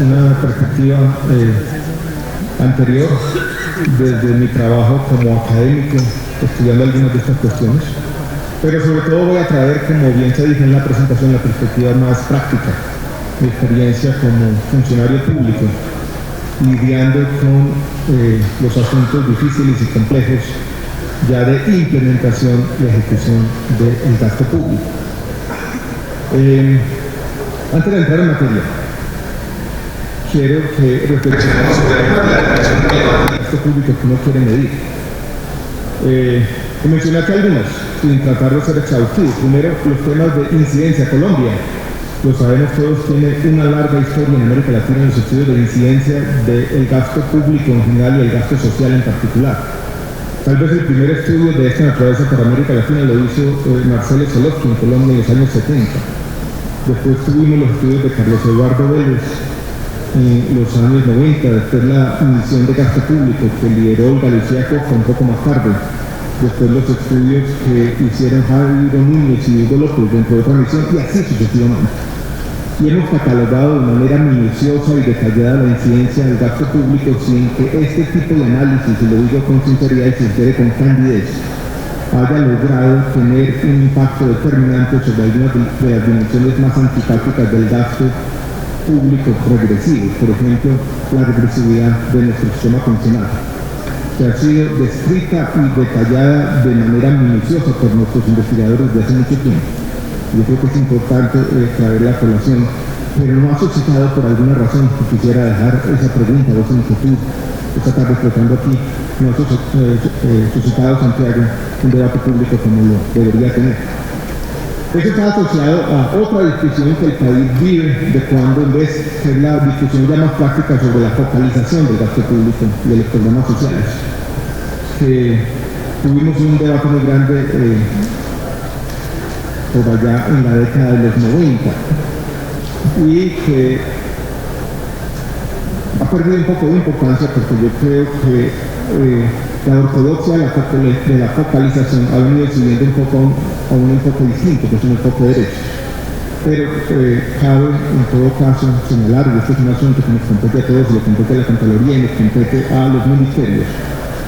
una perspectiva anterior desde mi trabajo como académico, estudiando algunas de estas cuestiones, pero sobre todo voy a traer, como bien se dijo en la presentación, la perspectiva más práctica, mi experiencia como funcionario público, lidiando con los asuntos difíciles y complejos ya de implementación y ejecución del gasto público. Antes de entrar en materia, quiero que reflexionemos sobre el gasto público que uno quiere medir. Mencioné aquí algunos, sin tratar de ser exhaustivo. Primero, los temas de incidencia. Colombia, lo sabemos todos, tiene una larga historia en América Latina en los estudios de incidencia del gasto público en general y el gasto social en particular. Tal vez el primer estudio de esta naturaleza para América Latina lo hizo Marcelo Solowski en Colombia en los años 70. Después tuvimos los estudios de Carlos Eduardo Vélez en los años 90, después la misión de gasto público que lideró Olga Lucía Costa un poco más tarde. Después los estudios que hicieron Jairo Núñez y Hugo López dentro de otra misión, y así sucesivamente. Y hemos catalogado de manera minuciosa y detallada la incidencia del gasto público sin que este tipo de análisis, y lo digo con sinceridad y si quiere con candidez, haya logrado tener un impacto determinante sobre algunas de las dimensiones más antipáticas del gasto público progresivo, por ejemplo, la regresividad de nuestro sistema pensional, que ha sido descrita y detallada de manera minuciosa por nuestros investigadores desde hace mucho tiempo. Yo creo que es importante traer la colación, pero no ha suscitado por alguna razón, que quisiera dejar esa pregunta o esa inquietud esta tarde flotando aquí, no ha suscitado Santiago un debate público como lo debería tener. Eso está asociado a otra discusión que el país vive de cuando, en vez de la discusión ya más práctica sobre la focalización del gasto público y de los programas sociales, que tuvimos un debate muy grande por allá en la década de los 90 y que ha perdido un poco de importancia porque yo creo que la ortodoxia de la focalización ha venido siguiendo un poco a un enfoque distinto, que es un enfoque derecho. Pero cabe en todo caso señalar, y este es un asunto que nos compete a todos, le compete a la Contraloría y nos compete a los ministerios,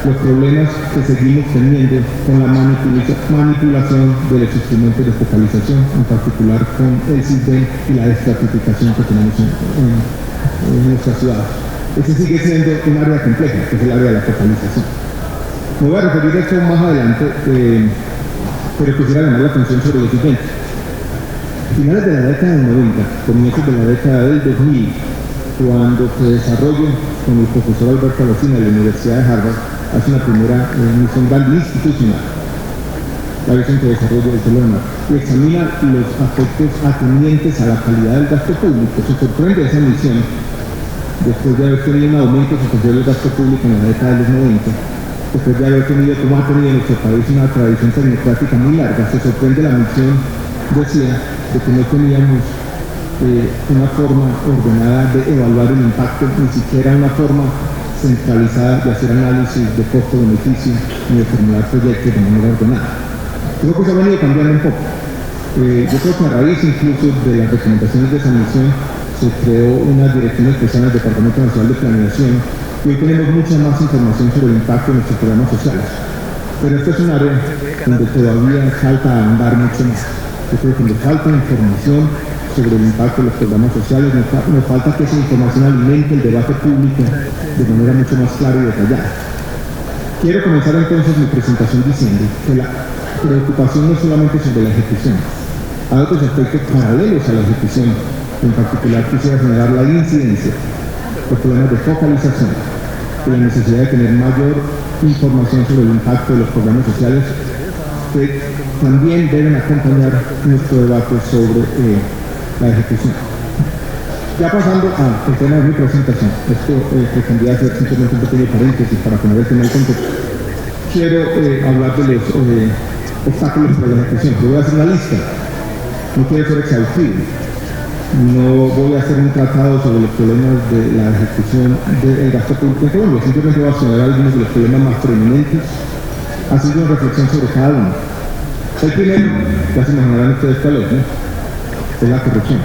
los problemas que seguimos teniendo con la manipulación de los instrumentos de focalización, en particular con el CISBEN y la estratificación que tenemos en nuestra ciudad. Ese sigue siendo un área compleja, que es el área de la focalización. Me voy a referir a esto más adelante, pero quisiera llamar la atención sobre lo siguiente. Finales de la década del 90, comienzos de la década del 2000, cuando se desarrolla con el profesor Alberto Alocina de la Universidad de Harvard, hace una primera misión grande institucional, la visión que desarrolla el Telomar, y examina los aspectos atendientes a la calidad del gasto público. Se sorprende esa misión, después de haber tenido un aumento sustancial del gasto público en la década de los 90, después de haber tenido, como ha tenido nuestro país, una tradición tecnocrática muy larga, se sorprende la misión, decía, de que no teníamos una forma ordenada de evaluar el impacto, ni siquiera una forma centralizada de hacer análisis de costo-beneficio ni de formular proyectos de manera ordenada. Creo que se ha venido cambiando un poco. Yo creo que a raíz incluso de las recomendaciones de esa misión se creó una dirección especial del Departamento Nacional de Planeación y hoy tenemos mucha más información sobre el impacto de nuestros programas sociales. Pero este es un área donde todavía falta andar mucho más. Yo creo que nos falta información sobre el impacto de los programas sociales, nos falta que esa información alimente el debate público de manera mucho más clara y detallada. Quiero comenzar entonces mi presentación diciendo que la preocupación no es solamente sobre la ejecución, hay otros aspectos paralelos a la ejecución. En particular quisiera generar la incidencia, los problemas de focalización y la necesidad de tener mayor información sobre el impacto de los programas sociales que también deben acompañar nuestro debate sobre la ejecución. Ya pasando al tema de mi presentación, esto pretendía hacer simplemente un pequeño paréntesis para poner el tema en contexto. Quiero hablar de los obstáculos para la ejecución. Yo voy a hacer una lista, no quiero ser exhaustivo. No voy a hacer un tratado sobre los problemas de la ejecución del gasto público en Colombia, simplemente voy a señalar algunos de los problemas más preeminentes, haciendo una reflexión sobre cada uno. El primero, ya se imaginarán ustedes cuál es, ¿no? Es la corrupción.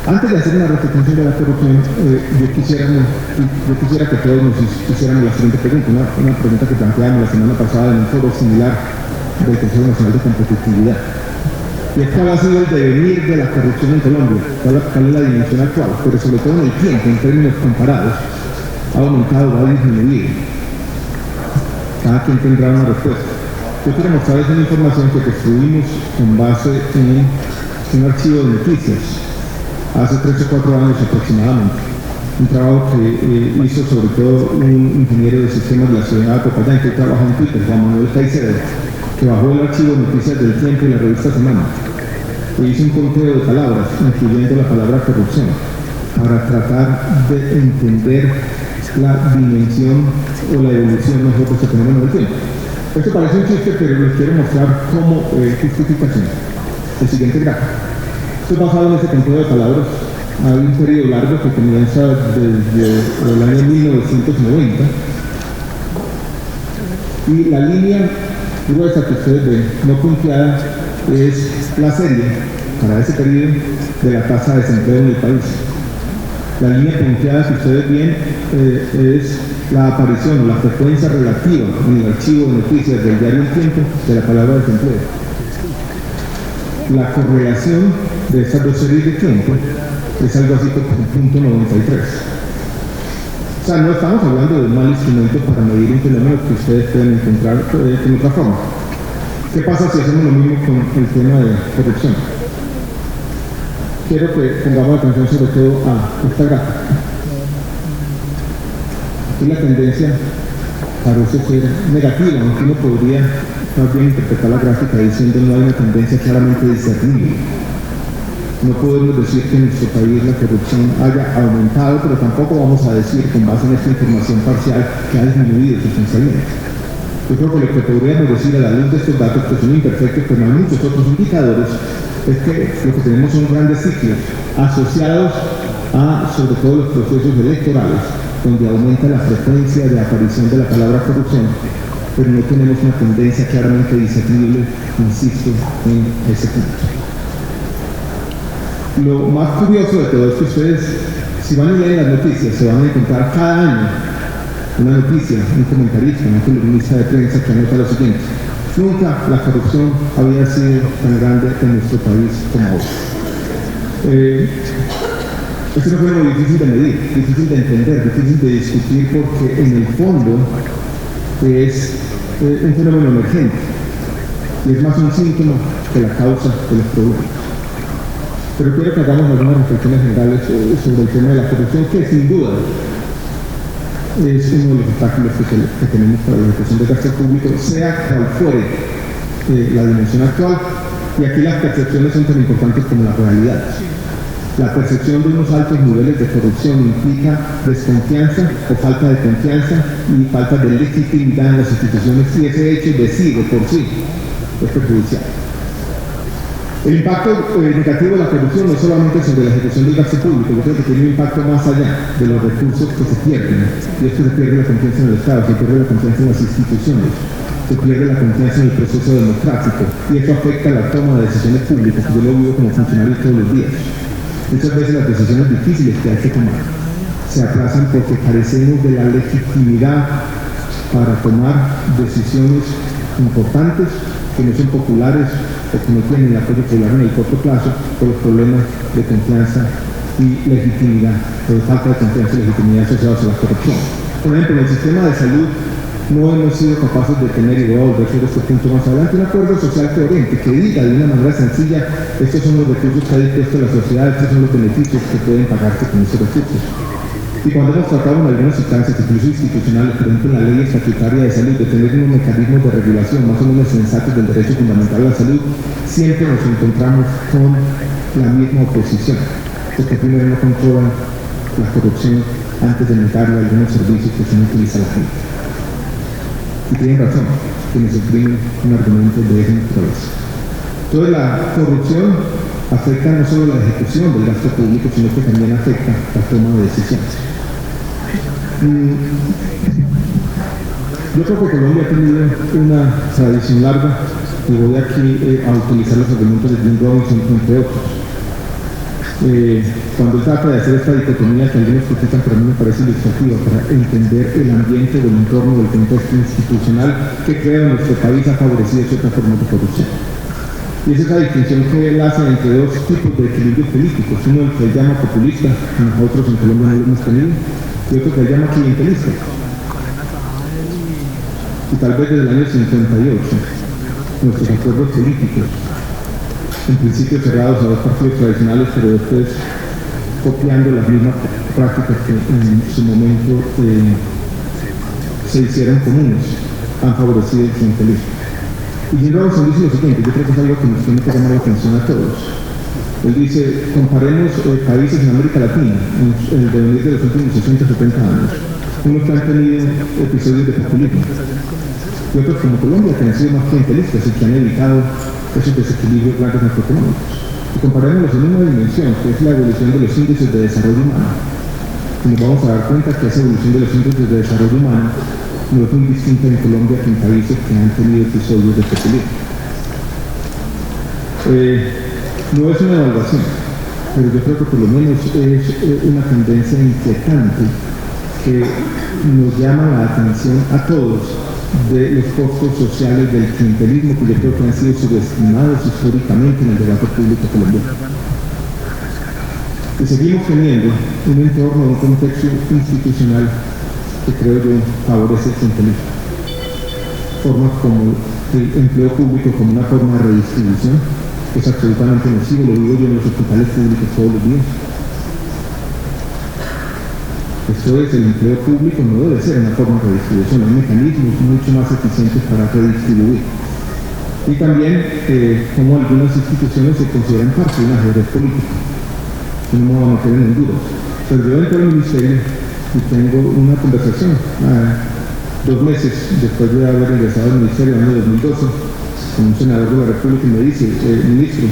Antes de hacer una reflexión de la corrupción, yo quisiera que todos nos hiciéramos la siguiente pregunta, una pregunta que planteamos la semana pasada en un foro similar del Consejo Nacional de Competitividad. Y es cuál ha sido el devenir de la corrupción en Colombia, cuál es la dimensión actual, pero sobre todo en el tiempo, en términos comparados, ha aumentado o ha disminuido. Cada quien tendrá una respuesta. Yo quiero mostrarles una información que construimos con base en un archivo de noticias hace 3 o 4 años aproximadamente. Un trabajo que hizo sobre todo un ingeniero de sistemas de la ciudad de Popayán, que trabaja en Twitter, Juan Manuel Caicedo, que bajó el archivo de noticias del Tiempo y la revista Semana, e hizo un conteo de palabras, incluyendo la palabra corrupción, para tratar de entender la dimensión o la evolución mejor de este fenómeno del tiempo. Esto parece un chiste, pero les quiero mostrar como justificación. El siguiente gráfico. Esto es basado en ese conteo de palabras. Hay un periodo largo que comienza desde el año 1990. Y la línea gruesa que ustedes ven, no punteada, es la serie para ese periodo de la tasa de desempleo en el país. La línea punteada que ustedes ven es la aparición o la frecuencia relativa en el archivo de noticias del diario El Tiempo de la palabra desempleo. La correlación de estas dos series de tiempo es algo así como 0.93. O sea, no estamos hablando de un mal instrumento para medir un fenómeno que ustedes pueden encontrar en otra forma. ¿Qué pasa si hacemos lo mismo con el tema de corrupción? Quiero que pongamos atención sobre todo a esta gráfica. Aquí la tendencia parece ser negativa, aunque uno podría más bien interpretar la gráfica diciendo no hay una tendencia claramente discernible. No podemos decir que en nuestro país la corrupción haya aumentado, pero tampoco vamos a decir, con base en esta información parcial, que ha disminuido sustancialmente. Yo creo que lo que podríamos decir a la luz de estos datos, que son imperfectos, pero hay muchos otros indicadores, es que lo que tenemos son grandes ciclos asociados a, sobre todo, los procesos electorales, donde aumenta la frecuencia de aparición de la palabra corrupción, pero no tenemos una tendencia claramente discernible, insisto, en ese punto. Lo más curioso de todo es que ustedes, si van a leer las noticias, se van a encontrar cada año una noticia, un comentarista, una columnista de prensa que anota lo siguiente: nunca la corrupción había sido tan grande en nuestro país como hoy. Esto no fue muy difícil de medir, difícil de entender, difícil de discutir, porque en el fondo es un fenómeno emergente y es más un síntoma que la causa de los problemas. Pero quiero que hagamos algunas reflexiones generales sobre el tema de la corrupción, que sin duda es uno de los obstáculos que tenemos para la ejecución del gasto público, sea cual fuere la dimensión actual. Y aquí las percepciones son tan importantes como la realidad. La percepción de unos altos niveles de corrupción implica desconfianza o falta de confianza y falta de legitimidad en las instituciones, y ese hecho de sí, de por sí, es perjudicial. El impacto negativo de la corrupción no es solamente sobre la ejecución del gasto público, yo creo que tiene un impacto más allá de los recursos que se pierden, y es que se pierde la confianza en el Estado, se pierde la confianza en las instituciones, se pierde la confianza en el proceso democrático, y eso afecta la toma de decisiones públicas, que yo lo vivo como funcionario todos los días. Muchas veces las decisiones difíciles que hay que tomar se aplazan porque carecemos de la legitimidad para tomar decisiones importantes que no son populares o que no tienen el apoyo popular en el corto plazo por los problemas de confianza y legitimidad, o de falta de confianza y legitimidad asociados a la corrupción. Por ejemplo, en el sistema de salud no hemos sido capaces de tener, y voy a volver sobre este punto más adelante, un acuerdo social coherente que diga de una manera sencilla: estos son los recursos que ha dispuesto la sociedad, estos son los beneficios que pueden pagarse con estos recursos. Y cuando hemos tratado en algunas instancias, incluso institucionales, por ejemplo en la ley estatutaria de salud, de tener unos mecanismos de regulación más o menos sensatos del derecho fundamental a la salud, siempre nos encontramos con la misma oposición, porque primero no controlan la corrupción antes de negarle algunos servicios que se no utiliza la gente. Y tienen razón, que nos imprimen un argumento de esa naturaleza. Entonces la corrupción afecta no solo la ejecución del gasto público, sino que también afecta la toma de decisiones. Yo creo que Colombia ha tenido una tradición larga, y voy aquí a utilizar los argumentos de Jim Robinson, entre otros, Cuando él trata de hacer esta dicotomía que algunos critican, pero a mí me parece ilustrativa para entender el ambiente o el entorno del contexto institucional que creo en nuestro país ha favorecido ciertas formas de corrupción. Y esa es la distinción que él hace entre dos tipos de equilibrios políticos, uno el que él llama populista, nosotros en Colombia no lo hemos tenido, y otro que él llama clientelista. Y tal vez desde el año 58, nuestros acuerdos políticos, en principio cerrados a dos partidos tradicionales, pero después copiando las mismas prácticas que en su momento se hicieron comunes, han favorecido el clientelismo. Y Jim Robinson dice lo siguiente, yo creo que es algo que nos tiene que llamar la atención a todos. Él dice, comparemos países en América Latina, en el devenir de los últimos 60, 70 años, unos que han tenido episodios de populismo, y otros como Colombia, que han sido más clientelistas y que han evitado esos desequilibrios grandes macroeconómicos. Y comparemos en una dimensión, que es la evolución de los índices de desarrollo humano. Y nos vamos a dar cuenta que esa evolución de los índices de desarrollo humano no es muy distinta en Colombia que en países que han tenido episodios de populismo. No es una evaluación, pero yo creo que por lo menos es una tendencia inquietante que nos llama la atención a todos de los costos sociales del clientelismo, que yo creo que han sido subestimados históricamente en el debate público colombiano. Y seguimos teniendo un entorno, un contexto institucional que creo yo favorece el clientelismo. Formas como el empleo público como una forma de redistribución, que es absolutamente nocivo, lo digo yo en los hospitales públicos todos los días. Esto es, el empleo público no debe ser una forma de redistribución, hay mecanismos mucho más eficientes para redistribuir. Y también como algunas instituciones se consideran parte de un ajedrez político, que no me voy a meter en Honduras. Pero yo entro al ministerio y tengo una conversación, 2 meses después de haber ingresado al ministerio en el año 2012, con un senador de la República y me dice, ministro,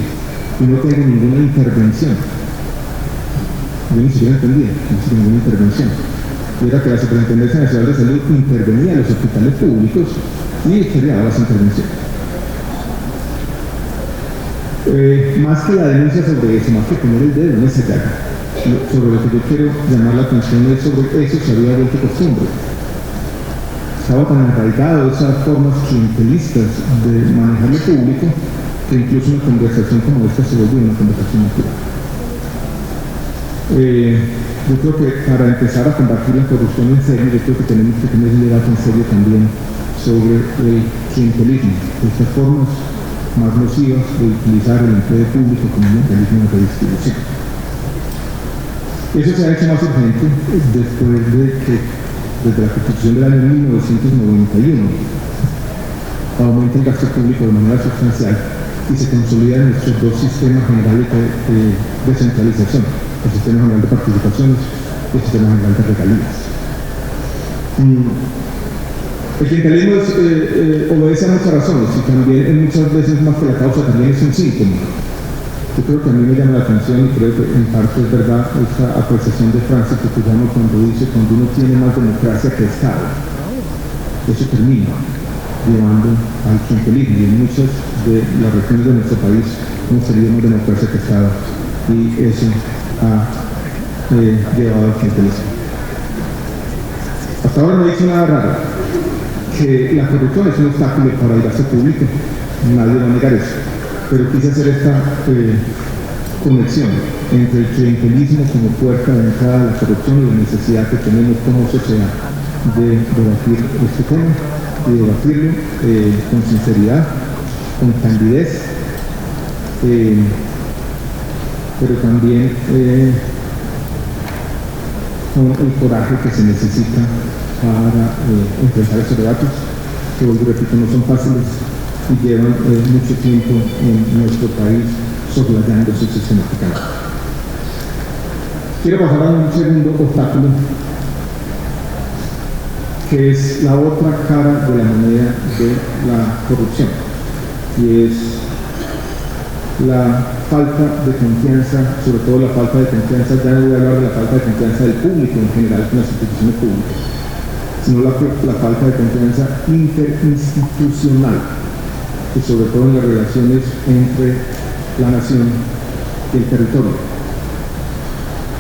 yo no tengo ninguna intervención. Yo ni siquiera entendía, no hice ninguna intervención. Y era que la Superintendencia Nacional de Salud intervenía en los hospitales públicos y creaba las intervenciones. Más que la denuncia sobre eso, más que poner el dedo en esa llaga, sobre lo que yo quiero llamar la atención es sobre eso se había vuelto costumbre. Estaba tan arraigado esas formas clientelistas de manejar lo público que incluso una conversación como esta se volvió una conversación natural. Yo creo que para empezar a combatir la corrupción en serio, yo creo que tenemos que tener un debate en serio también sobre el clientelismo, estas formas más nocivas de utilizar el empleo público como un mecanismo de redistribución. Eso se ha hecho más urgente después de que, desde la Constitución del año 1991, aumenta el gasto público de manera sustancial y se consolidan nuestros dos sistemas generales de descentralización. El sistema general de participaciones y el sistema general de regalías. El clientelismo obedece a muchas razones y también muchas veces más que la causa también es un síntoma. Yo creo que a mí me llama la atención y creo que en parte es verdad esta apreciación de Francis Fukuyama cuando dice cuando uno tiene más democracia que Estado, eso termina llevando al clientelismo y en muchas de las regiones de nuestro país hemos tenido más democracia que Estado y eso ha llevado al clientelismo. Hasta ahora no he dicho nada raro, que la corrupción es un obstáculo para el gasto público, nadie va a negar eso, pero quise hacer esta conexión entre el clientelismo como puerta de entrada a la corrupción y la necesidad que tenemos como sociedad de debatir este tema y debatirlo con sinceridad, con candidez, pero también con el coraje que se necesita para enfrentar estos debates, que vuelvo y repito, no son fáciles y llevan mucho tiempo en nuestro país soslayándose sistemáticamente. Quiero pasar a un segundo obstáculo, que es la otra cara de la moneda de la corrupción, y es la falta de confianza, sobre todo la falta de confianza, ya no voy a hablar de la falta de confianza del público en general con las instituciones públicas, sino la falta de confianza interinstitucional, y sobre todo en las relaciones entre la nación y el territorio.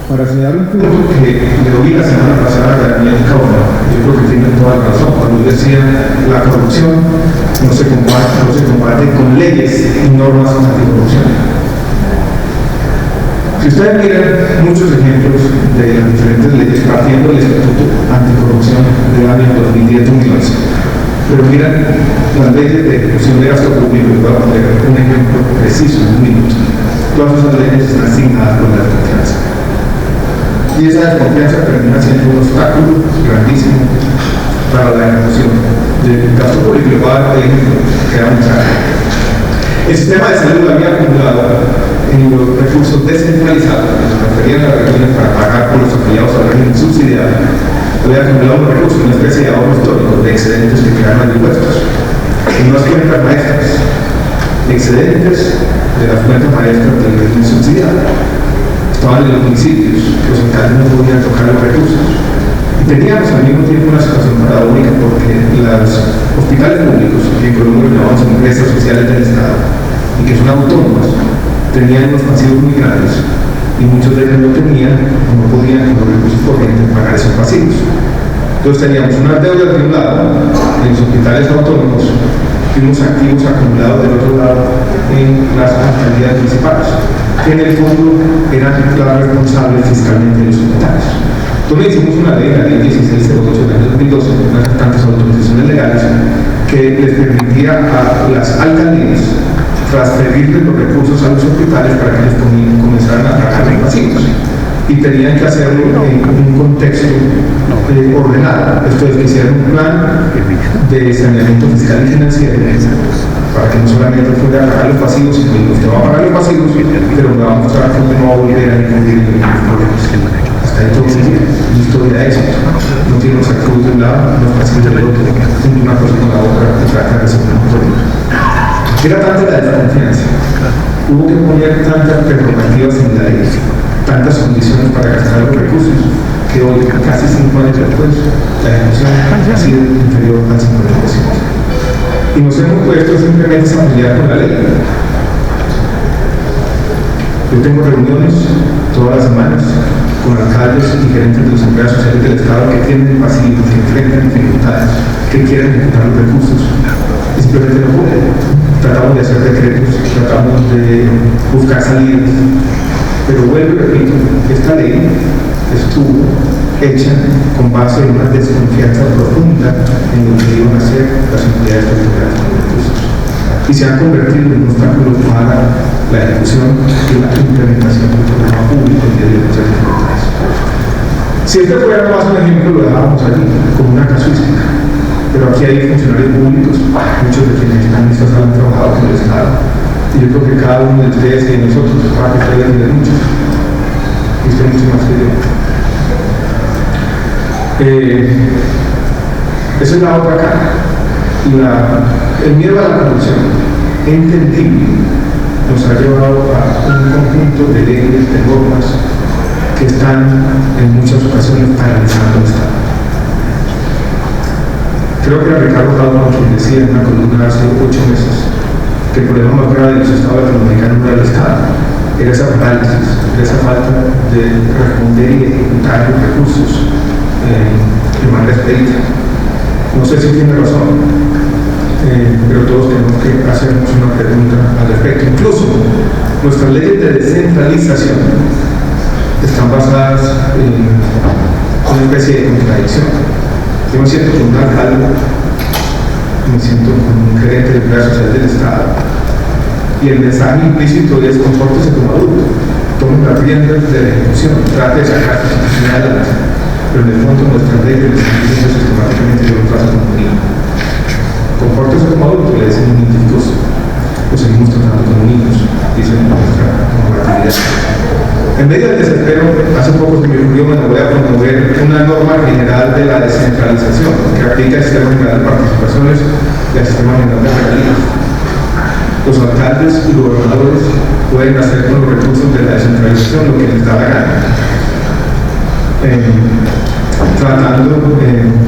para señalar un punto que le oí la semana pasada a Daniel Caona, yo creo que tiene toda la razón, cuando decía la corrupción no se combate con leyes y normas anticorrupción. Si ustedes miran muchos ejemplos de las diferentes leyes, partiendo del Estatuto Anticorrupción del año 2010-2011, pero miran las leyes de ejecución de gasto público, les voy a poner un ejemplo preciso en un minuto. Todas esas leyes están asignadas por la desconfianza. Y esa desconfianza termina siendo un obstáculo grandísimo para la ejecución del gasto público. Les voy a dar un ejemplo que da mucha. El sistema de salud había acumulado en los recursos descentralizados que se transferían a las regiones para pagar por los afiliados a la régimen subsidiario, había acumulado los recursos, una especie de ahorro histórico de excedentes que quedaron en impuestos. En unas cuentas maestras, excedentes de las cuentas maestras del régimen subsidiario. Estaban en los municipios, los alcaldes no podían tocar los recursos. Y teníamos al mismo tiempo una situación paradójica porque los hospitales públicos, que en Colombia llamaban empresas sociales del Estado, y que son autónomas, tenían unos pasivos muy grandes y muchos de ellos no tenían o no podían con los recursos corrientes pagar esos pasivos. Entonces teníamos unas deudas de un lado en los hospitales autónomos y unos activos acumulados del otro lado en las alcaldías municipales, que en el fondo eran las responsables fiscalmente de los hospitales. Entonces hicimos una ley, la ley 1608 del año 2012, unas tantas autorizaciones legales que les permitía a las alcaldías transferirle los recursos a los hospitales para que ellos comenzaran a pagar los pasivos. Y tenían que hacerlo en un contexto ordenado. Esto es, que hicieran un plan de saneamiento fiscal y financiero para que no solamente fuera a pagar los pasivos, sino que usted va a pagar los pasivos, pero me va a mostrar que no va a volver a incurrir en los problemas. Hasta ahí todo bien, una historia de éxito. No tiene los activos de un lado, los pasivos del otro, una cosa con la otra y trata de resolver un problema. Era tanta la desconfianza, hubo que poner tantas prerrogativas en la ley, tantas condiciones para gastar los recursos, que hoy, casi 5 años después, la ejecución ha sido inferior al 50%. Y nos hemos puesto simplemente a pelear con la ley. Yo tengo reuniones todas las semanas con alcaldes y gerentes de los empleados sociales del Estado que tienen pasivos, que enfrentan dificultades, que quieren ejecutar los recursos y simplemente no pueden. Tratamos de hacer decretos, tratamos de buscar salidas, pero vuelvo y repito, esta ley estuvo hecha con base en una desconfianza profunda en lo que iban a hacer las entidades territoriales con recursos y se han convertido en un obstáculo para la ejecución y la implementación del programa público y de derechos de libertades. Si este fuera más un ejemplo, lo dejábamos allí como una casuística. Pero aquí hay funcionarios públicos, muchos de quienes están en esta sala han trabajado con el Estado. Y yo creo que cada uno de ustedes y de nosotros va a que ustedes de mucho. Y usted mucho más que yo. Esa es la otra cara. El miedo a la corrupción, entendible, nos ha llevado a un conjunto de leyes, de normas, que están en muchas ocasiones paralizando el Estado. Creo que era Ricardo Palma quien decía en una columna hace 8 meses que el problema más grave de los estados latinoamericanos era el Estado, era esa parálisis, era esa falta de responder y ejecutar los recursos de manera expedita. No sé si tiene razón, pero todos tenemos que hacernos una pregunta al respecto. Incluso nuestras leyes de descentralización están basadas en una especie de contradicción. Yo me siento con un alcalde, me siento con un gerente de empleados sociales del Estado, y el mensaje implícito es: compórtese como adulto, tome las riendas de la ejecución, trate de sacar su situación adelante, pero en el fondo nuestras leyes les están diciendo sistemáticamente: yo lo trato como niño. Compórtese como adulto, le dicen los científicos, lo seguimos tratando como niños, dicen nuestra normatividad. En medio del desespero, hace poco se me ocurrió que me voy a promover una norma general de la descentralización que aplica al sistema general de participaciones y al sistema general de regalías. Los alcaldes y gobernadores pueden hacer con los recursos de la descentralización lo que les da la gana. Tratando,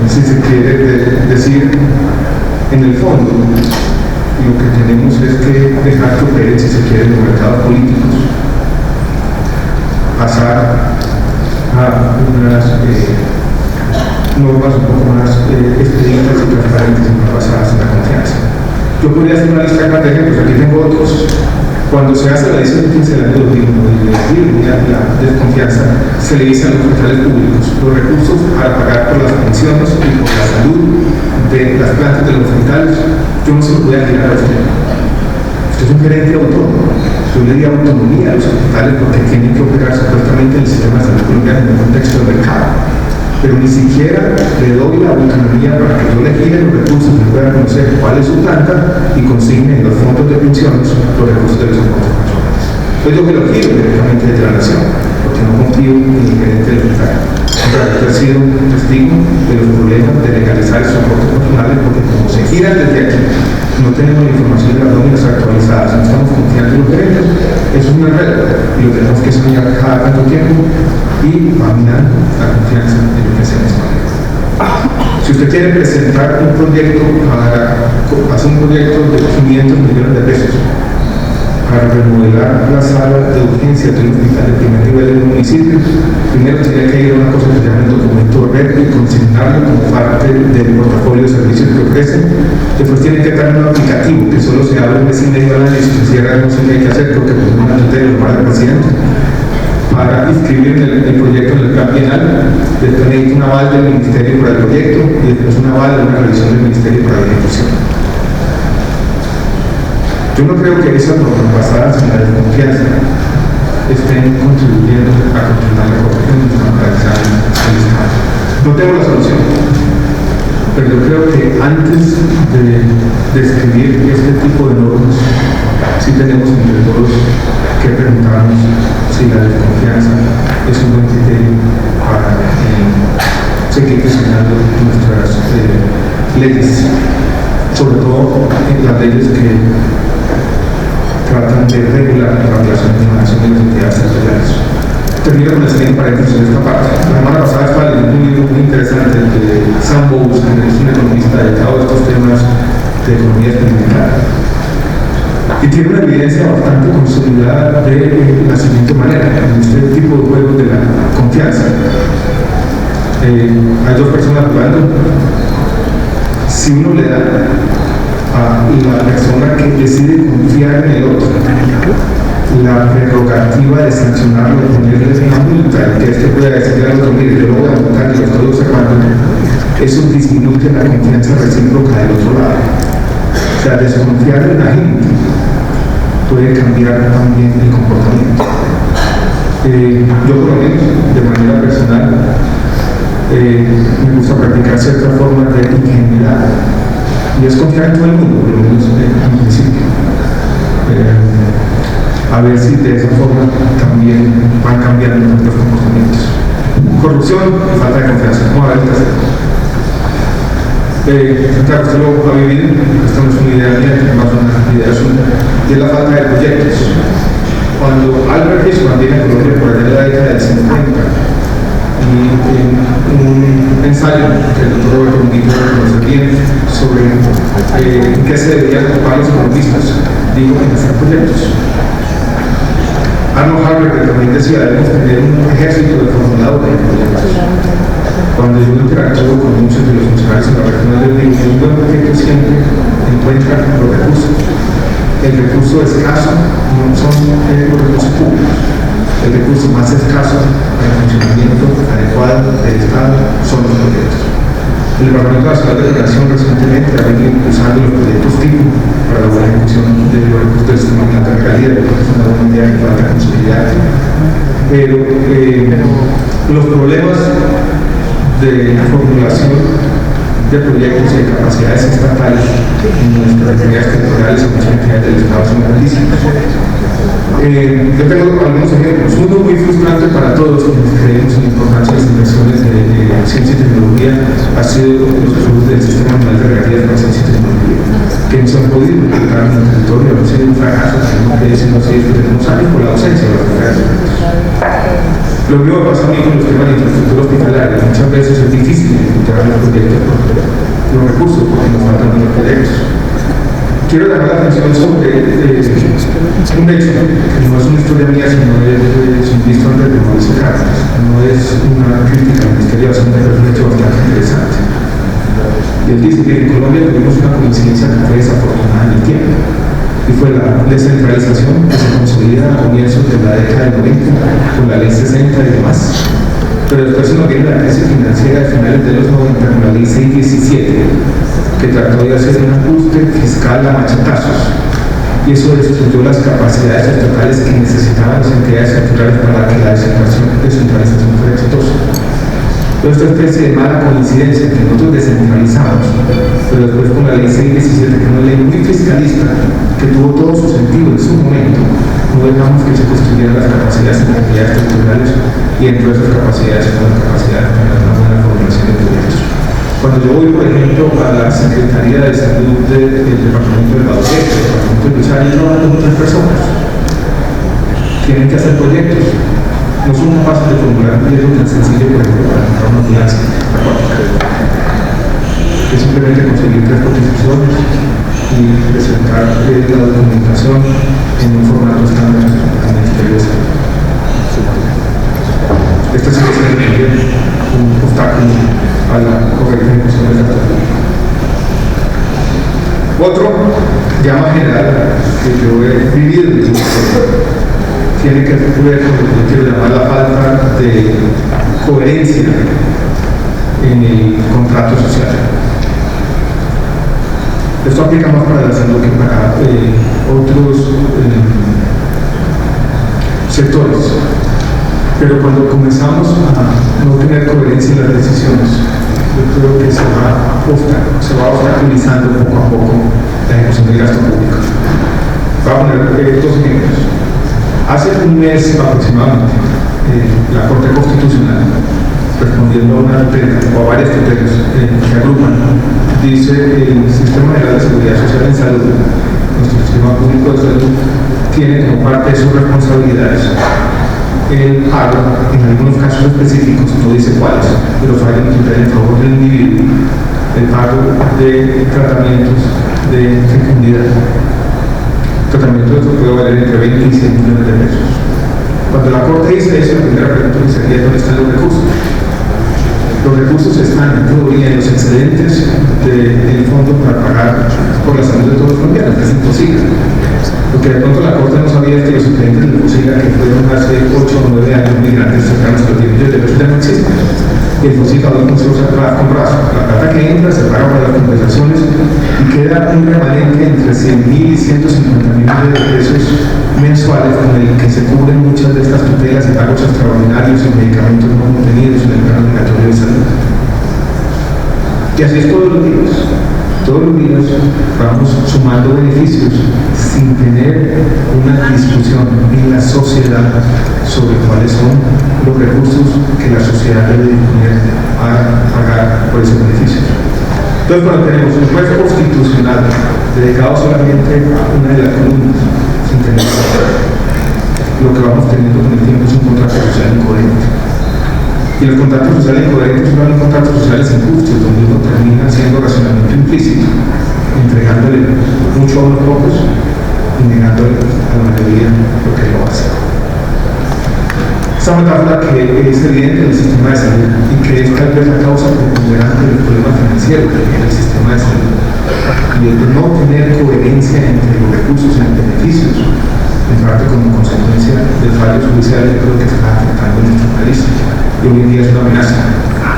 si se quiere decir, en el fondo, lo que tenemos es que dejar que operen, si se quiere, los mercados políticos, pasar unas normas un poco más estrictas y transparentes y más basadas en la confianza. Yo podría hacer una lista de ejemplos, aquí tengo otros. Cuando se hace la lista de pincelamiento y la desconfianza, se le dice a los hospitales públicos los recursos para pagar por las pensiones y por la salud de las plantas de los hospitales. Yo no se lo voy a girar a usted. Usted es un gerente autónomo. Yo le di autonomía a los hospitales porque tienen que operar supuestamente en el sistema de salud colombiano en el contexto del mercado. Pero ni siquiera le doy la autonomía para que yo le gire los recursos y pueda conocer cuál es su planta y consigne en los fondos de pensiones los recursos de los aportes nacionales. Pues yo que lo giro directamente desde la nación, porque no confío en el gerente del hospital. Yo he sido un testigo de los problemas de legalizar esos aportes nacionales, porque como se giran desde aquí, no tenemos la información de las nóminas actualizadas, no estamos confiando en los gerentes, eso es una regla y lo tenemos que soñar cada tanto tiempo y va minando la confianza en lo que hacemos. Si usted quiere presentar un proyecto, hace un proyecto de 500 millones de pesos para remodelar la sala de urgencia de un hospital de primer nivel en un municipio, primero tiene que ir a una cosa que se llama el documento red y consignarlo como parte del portafolio de servicios que ofrecen. Después tiene que dar un aplicativo que solo se abre un mes y medio al año y si se cierra no sé qué hay que hacer porque por una criterio para el presidente para inscribir el proyecto en el plan penal. Después necesita un aval del ministerio para el proyecto y después un aval de una revisión del ministerio para la ejecución. Yo no creo que esas normas basadas en la desconfianza estén contribuyendo a controlar la corrupción y descentralizar el Estado. No tengo la solución, pero yo creo que antes de escribir este tipo de normas, sí tenemos entre todos que preguntarnos si la desconfianza es un buen criterio para seguir diseñando nuestras leyes, sobre todo en las leyes que tratan de regular la relación de la nación y las entidades territoriales. Termino con el siguiente paréntesis en esta parte. La semana pasada estaba leyendo un libro muy interesante de Sam Bowles, que es un economista dedicado a estos temas de economía experimental. Y tiene una evidencia bastante consolidada de la siguiente manera, en este tipo de juegos de la confianza. Hay dos personas jugando. Si uno le da a la persona que decide confiar en el otro la prerrogativa de sancionarlo, ponerle una multa, que este pueda decirle al otro, mire, yo lo voy a multar y lo estoy observando, eso disminuye la confianza recíproca del otro lado. O sea, desconfiar en la gente puede cambiar también el comportamiento. Yo por lo menos, de manera personal, me gusta practicar ciertas formas de ingenuidad y es confiar en todo el mundo, por lo menos en principio. A ver si de esa forma también van cambiando nuestros comportamientos. Corrupción y falta de confianza. ¿Cómo va a ver? Claro, usted lo ha vivido, esto no es una idea mía, es más una idea suya, y es la falta de proyectos. Cuando Albert Hirschman viene a Colombia por allá de la década del 50, y en un ensayo que el doctor Roberto Muguito conoce bien sobre en qué se deberían ocupar los economistas, digo en hacer proyectos. Arnold Harvard también decía, debemos tener un ejército de formuladores de proyectos. Cuando yo interactúo con muchos de los funcionarios en la región del digo, un buen proyecto siempre encuentra los recursos. El recurso escaso no son los recursos públicos. El recurso más escaso para el funcionamiento adecuado del Estado son los proyectos. El Departamento Nacional de Relación recientemente ha venido impulsando los proyectos tipo para la buena ejecución de los recursos del sistema de alta calidad, porque es una buena idea que falta consolidar. Pero los problemas de formulación de proyectos y de capacidades estatales en nuestras entidades territoriales y muchas entidades del Estado son grandísimas. Yo tengo algunos ejemplos. Uno muy frustrante para todos quienes creemos en la importancia de las inversiones de ciencia y tecnología ha sido los usos del Sistema Nacional de Regalías para Ciencia y Tecnología, que no se han podido implementar en el territorio, ha sido un fracaso, tenemos que decirlo así, desde que tenemos años por la ausencia de los regalías. Lo mismo pasa a mí con los temas de infraestructura hospitalaria. Muchas veces es difícil ejecutar los proyectos porque los recursos, porque nos faltan los proyectos. Quiero llamar la atención sobre un hecho, que no es una historia mía, sino es un visto de Mauricio Cárdenas. No es es una crítica al Ministerio de Hacienda, pero es un hecho bastante interesante. Y él dice que en Colombia tuvimos una coincidencia que fue desafortunada en el tiempo, y fue la descentralización que se consolida a comienzos de la década del 90 con la ley 60 y demás. Pero después se nos viene la crisis financiera a finales de los 90 con la ley 617, que trató de hacer un ajuste fiscal a machetazos. Y eso destruyó las capacidades estatales que necesitaban las entidades estatales para que la descentralización fuera exitosa. Toda esta especie de mala coincidencia que nosotros descentralizamos, pero después con la ley 617, que es una ley muy fiscalista, que tuvo todo su sentido en su momento, no dejamos que se construyeran las capacidades en entidades territoriales, y entre esas capacidades son las capacidades de tener una buena formulación de proyectos. Cuando yo voy, por ejemplo, a la Secretaría de Salud del Departamento de Baudete, del Departamento de Lucharia, no van muchas personas. Tienen que hacer proyectos. No son capaces de formular un proyecto tan sencillo, por ejemplo, para comprar una ambulancia acuática. Es simplemente conseguir 3 cotizaciones y presentar la documentación en un formato estándar al Ministerio de Salud. Este sigue siendo también un obstáculo a la correcta ejecución de la tarea. Otro, ya más general, que yo he vivido, tiene que ver con lo que quiero llamar la falta de coherencia en el contrato social. Esto aplica más para la salud que para otros sectores. Pero cuando comenzamos a no tener coherencia en las decisiones, yo creo que se va obstaculizando poco a poco la ejecución del gasto público. Voy a poner 2 ejemplos. Hace un mes aproximadamente, la Corte Constitucional, respondiendo a una tutela o a varias tutelas que agrupan, dice que el Sistema General de Seguridad Social en Salud, nuestro sistema público de salud, tiene como parte de sus responsabilidades el pago, en algunos casos específicos, no dice cuáles, pero falla en tutela en favor del individuo, el pago de tratamientos de fecundidad. Tratamiento de esto puede valer entre 20 y 100 millones de pesos. Cuando la Corte dice eso, la primera pregunta que sería: ¿dónde están los recursos? Los recursos están en teoría en los excedentes del fondo para pagar por la salud de todos los colombianos, que es imposible. Lo que de pronto la Corte no sabía es que los excedentes de FOSIGA, que fueron hace 8 o 9 años muy grandes, cercanos a los 10 millones de pesos, ya no existen. Y el FOSIGA hoy no se usa con brazos. La plata que entra se paga para las compensaciones y queda un remanente entre 100.000 y 150.000 millones de pesos mensuales, con el que se cubren muchas de estas tutelas y pagos extraordinarios en medicamentos no contenidos en el plan obligatorio de salud. Y así es todos los días. Todos los días vamos sumando beneficios sin tener una discusión en la sociedad sobre cuáles son los recursos que la sociedad debe disponer para pagar por esos beneficios. Entonces, cuando tenemos un juez constitucional dedicado solamente a una de las columnas, sin tener lo que vamos teniendo con el tiempo es un contrato social incoherente. Y los contratos sociales incoherentes son los contratos sociales injustos, donde uno termina siendo racionalmente implícito, entregándole mucho a unos pocos y negándole a la mayoría lo que lo hace. Esta metáfora que es evidente en el sistema de salud y que es tal vez la causa preponderante del problema financiero que tiene el sistema de salud, y el de no tener coherencia entre los recursos y los beneficios, en parte como consecuencia del fallo judicial, yo creo que se está afectando nuestro país. Y hoy en día es una amenaza.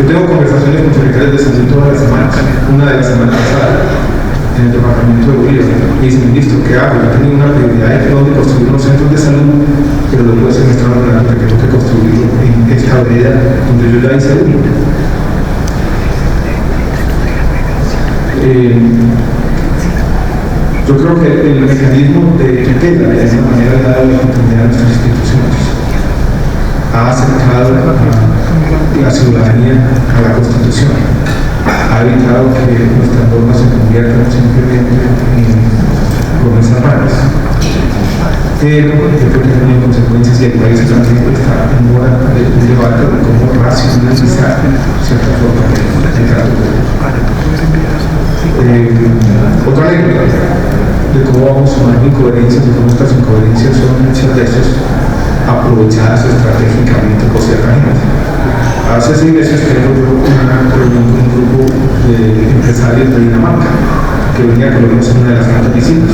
Yo tengo conversaciones con secretarios de salud todas las semanas. Una de la semana pasada, en el departamento de Bolívar, me dice: ministro, ¿qué hago? Yo tenía una prioridad de donde construir unos centros de salud, pero luego de semestre que tengo que construirlo en esta vereda donde yo ya hice uno. Yo creo que el mecanismo de tutela de esa manera ha dado la oportunidad a nuestras instituciones, ha acercado a la ciudadanía a la Constitución, ha evitado que nuestras normas se conviertan simplemente en promesas vagas. Pero yo creo que tiene consecuencias, y el país también está en mora de un debate de cómo racionalizar ciertas formas de trato. Otra anécdota de cómo vamos sumando incoherencias y cómo estas incoherencias son muchas veces aprovechadas estratégicamente por cierta gente. Hace 6 meses tengo una reunión con un grupo de empresarios de Dinamarca que venía a Colombia en una de las tantas visitas.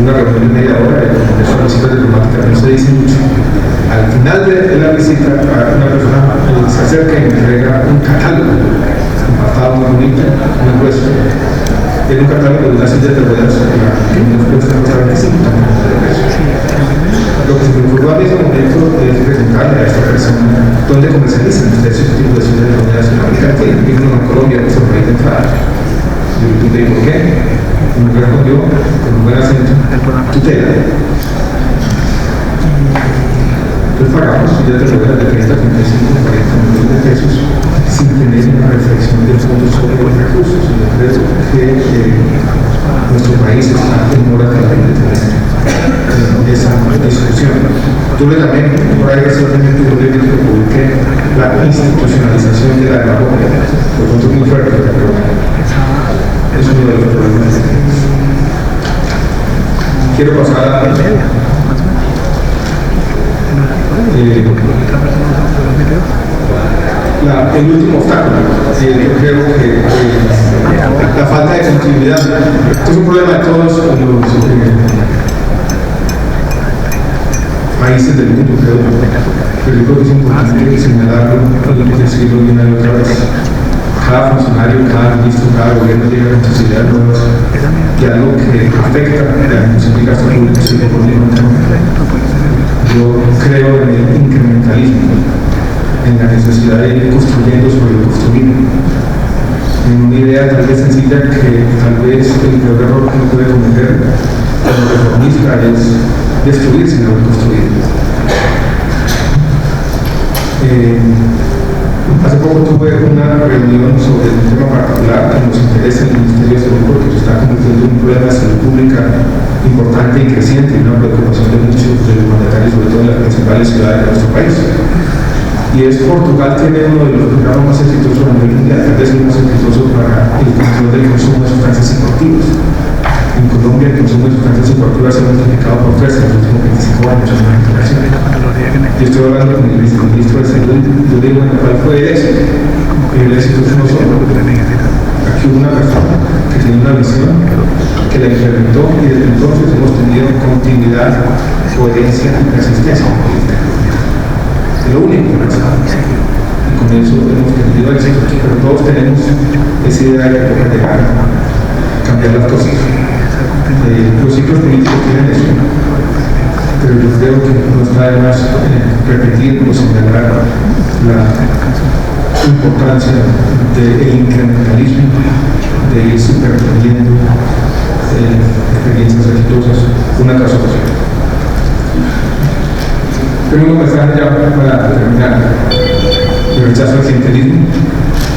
Una reunión de media hora, de esas visitas diplomáticas no se dice mucho. Al final de la visita, una persona se acerca y me entrega un catálogo, empatado muy bonito, muy grueso. Era un catálogo de una silla de ruedas que nos cuesta costar 25 millones de pesos. Lo que se me ocurrió a mí en ese momento es preguntarle a esta persona dónde comercializan ustedes ese tipo de sillas de ruedas en América Latina, en Colombia, nuestro país de entrada. Yo le pregunté por qué. Y me respondió con un buen acento: tutela. Entonces pagamos sillas de ruedas de 30, 35, 40 millones de pesos sin tener una reflexión del fondo sobre los recursos. Yo creo que nuestro país está en mora de tener esa discusión. Yo le lamento, por ahí recientemente yo le dije que publiqué la institucionalización de la demagogia, por lo tanto es muy fuerte, pero es uno de los problemas que tenemos. Quiero pasar a el último obstáculo. Yo creo que la falta de continuidad. Esto es un problema de todos los países del mundo, creo, pero yo creo que es importante señalarlo y decirlo una y otra vez. Cada funcionario, cada ministro, cada gobierno llega con sus ideas nuevas y algo que afecta a la función de gasto público es el gobierno. Yo creo en el incrementalismo, en la necesidad de ir construyendo sobre lo construido, en una idea tal vez sencilla que tal vez el peor error que uno puede cometer como reformista es destruir sin haber construido. Hace poco tuve una reunión sobre un tema particular que nos interesa en el Ministerio de Salud porque se está convirtiendo en un problema de salud pública importante y creciente y una preocupación de muchos de los mandatarios, sobre todo en las principales ciudades de nuestro país. Y es Portugal tiene uno de los programas más exitosos a nivel mundial, tal vez el más exitoso para el control del consumo de sustancias psicoactivas. En Colombia el consumo de sustancias psicoactivas se ha multiplicado por 3 en los últimos 25 años en la generación. Yo estoy hablando con el viceministro de Salud, yo digo, bueno, ¿cuál fue el éxito? El éxito es uno solo. Aquí hubo una persona que tiene una visión, que la implementó y desde entonces hemos tenido continuidad, coherencia y persistencia en política. Es lo único que pasaba. Y con eso hemos tenido éxito, pero todos tenemos esa idea de que toca llegar a cambiar las cosas. Los ciclos políticos tienen eso, pero yo creo que no está de más repetir o señalar la importancia del incrementalismo, de ir superponiendo experiencias exitosas una tras otra. Tengo un mensaje ya para terminar. El rechazo al clientelismo,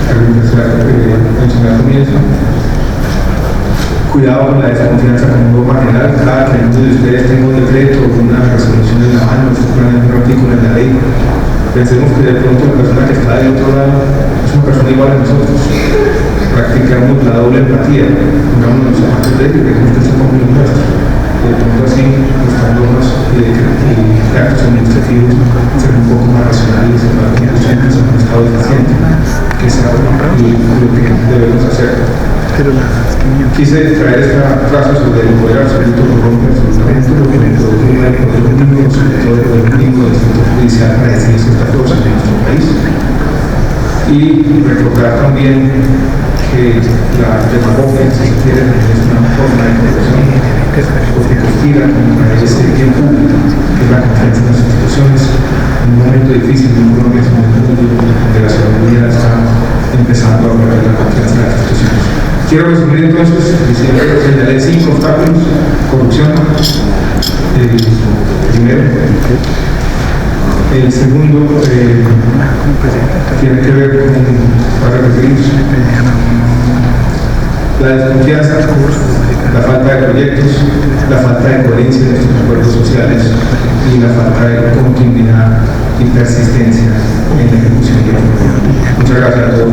algo que mencioné al comienzo. Cuidado con la desconfianza con un marginal. Cada que alguno de ustedes tenga un decreto o una resolución en la mano, un artículo en la ley, pensemos que de pronto la persona que está del otro lado es una persona igual a nosotros. Practicamos la doble empatía, pongámonos los zapatos de ellos, que este es como el nuestro. De pronto así nuestras normas y actos administrativos ser un poco más racionales y más conscientes en un estado eficiente, que es lo que debemos hacer. Quise traer esta frase sobre el poder absoluto que rompe absolutamente lo que le produce el poder único, sobre todo el poder único del Instituto Judicial para decidir ciertas cosas en nuestro país. Y recordar también que la demagogia, si se quiere, es una forma de corrupción porque conspira contra ese bien público, que es la confianza en las instituciones. En un momento difícil en Colombia, en el mundo de la ciudadanía está empezando a perder la confianza en las instituciones. Quiero resumir entonces diciendo que señalé 5 obstáculos: corrupción, primero. El segundo tiene que ver con, para referir, la desconfianza, la falta de proyectos, la falta de coherencia de nuestros acuerdos sociales y la falta de continuidad y persistencia en la ejecución de la reforma. Muchas gracias a todos.